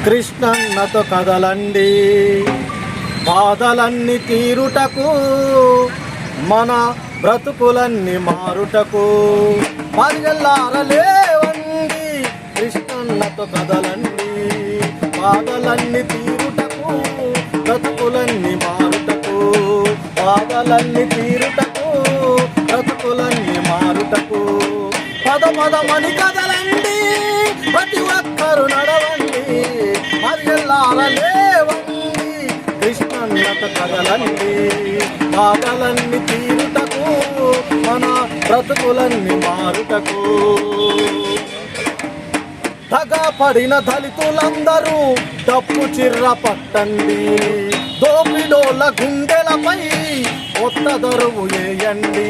కృష్ణన్నతో కదలండి బాధలన్నీ తీరుటకు మన బ్రతుకులన్నీ మారుటకు పరిగెల్లారలేవండి కృష్ణన్నతో కదలండి బాధలన్నీ తీరుటకు బ్రతుకులన్నీ మారుటకు బాధలన్నీ తీరుటకు బ్రతుకులన్నీ మారుటకు పదమని కదలండి ప్రతి ఒక్కరు నడవండి పరిగెల్లారలేవండి కృష్ణన్నతో కదలండి బాధలన్నీ తీరుటకు మన బ్రతుకులన్నీ మారుటకు దగపడిన దళితులందరూ డప్పు చిర్ర పట్టండి దోపిడోళ్ళ గుండెలపై కొత్త దరువు వేయండి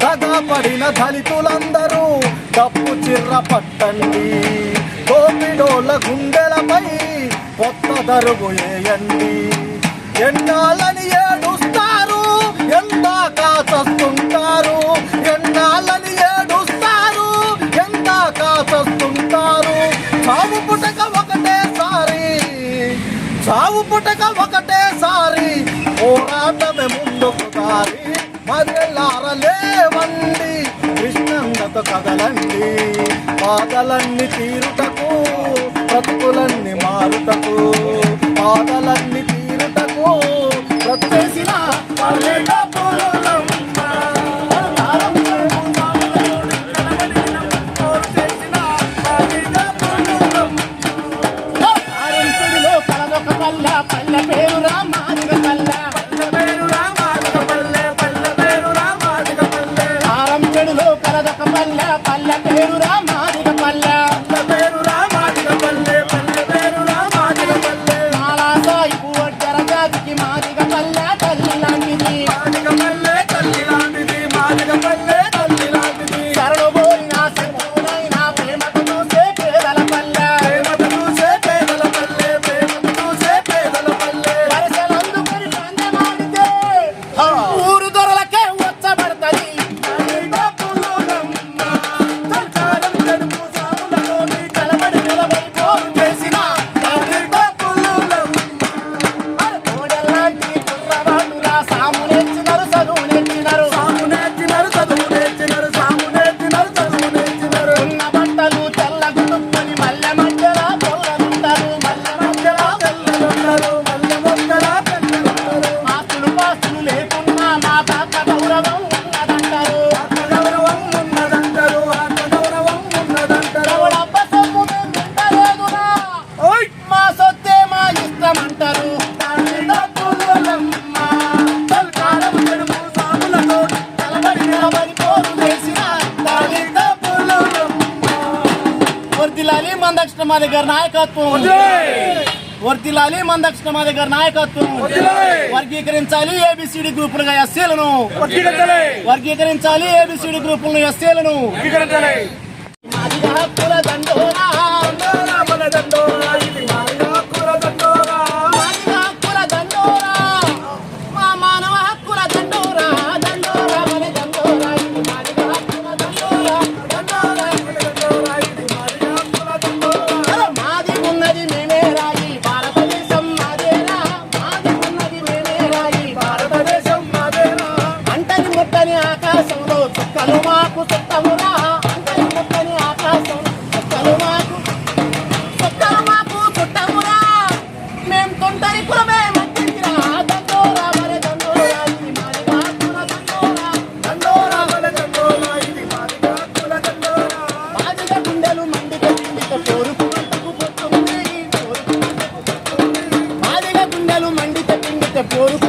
దగపడిన దళితులందరూ డప్పు చిర్ర పట్టండి దోపిడోళ్ళ గుండెలపై కొత్త దరువు వేయండి ఎన్నాళ్ళని ఏడుస్తారు ఎందాక చస్తుంటారు ఎన్నాళ్ళని ఏడుస్తారు ఎందాక చస్తుంటారు చావు పుటక ఒకటేసారి పోరాటమే ముందుకు దారి మరెల్లారలేవండి కృష్ణన్నతో కదలండి బాధలన్నీ తీరుటకు బ్రతుకులన్నీ మారుటకు బాధలన్నీ తీరుటకు బ్రతుకేసిన పల్లె పేరు రామాదిగ పల్లె ఆరం చెడులో కలదొక పల్లె పేరు రామాదిగ పల్లె నాలా సాయిపు వడ్డర జాతికి మాదిగ పల్లె తల్లి లాంటిది సరళ పోయిన శత్రువులైన ప్రేమకు చూసే పేదల పల్లె ఊరు దొరలకే వచ్చబడతది కలబడి నిలబడి పోరు చేసిన కోడెల్లాంటి కుర్రవాళ్ళురా సాము నేర్చినారు చదువు నేర్చినారు ఉన్న బట్టలు తెల్లగుడుకొని మల్లె మధ్యలా పొల్లలుంటారు ఆస్తులు పాస్తులు లేకున్నా మా తాత గౌరవం ఉన్నదంటారు ఎవడబ్బ సొమ్ము మేము తింటలేదురా మా సొత్తే మా ఇష్టమంటారు నిలబడి పోరు చేసిన వర్దిలాలి మందక్షిణ మా దగ్గర నాయకత్వం వర్దిలాలి మందక్షిణ మా దగ్గర నాయకత్వం వర్గీకరించాలి ఏబిసిడి గ్రూపులుగా ఎస్సీలను వర్గీకరించాలి ఏబిసిడి గ్రూపులను ఎస్సీలను హక్కుల దండోరా మా మానవ హక్కుల దండోరా మాది ఉన్నది మేమే రాయి భారతదేశం మాదేరా అంటని ముట్టని ఆకాశంలో చుక్కలు మాకు చుట్టమురా అంటని ముట్టని ఆకాశంలో చుక్కలు మాకు చుట్టమురా మేం తొంటరి కులమే మట్టిరా దండోరా మరే దండోరా ఇది మాదిగ హక్కుల దండోరా మాదిగ గుండెలు మండితే పోరుకు మంటకు పొత్తుంది మాదిగ గుండెలు మండితే పోరుకు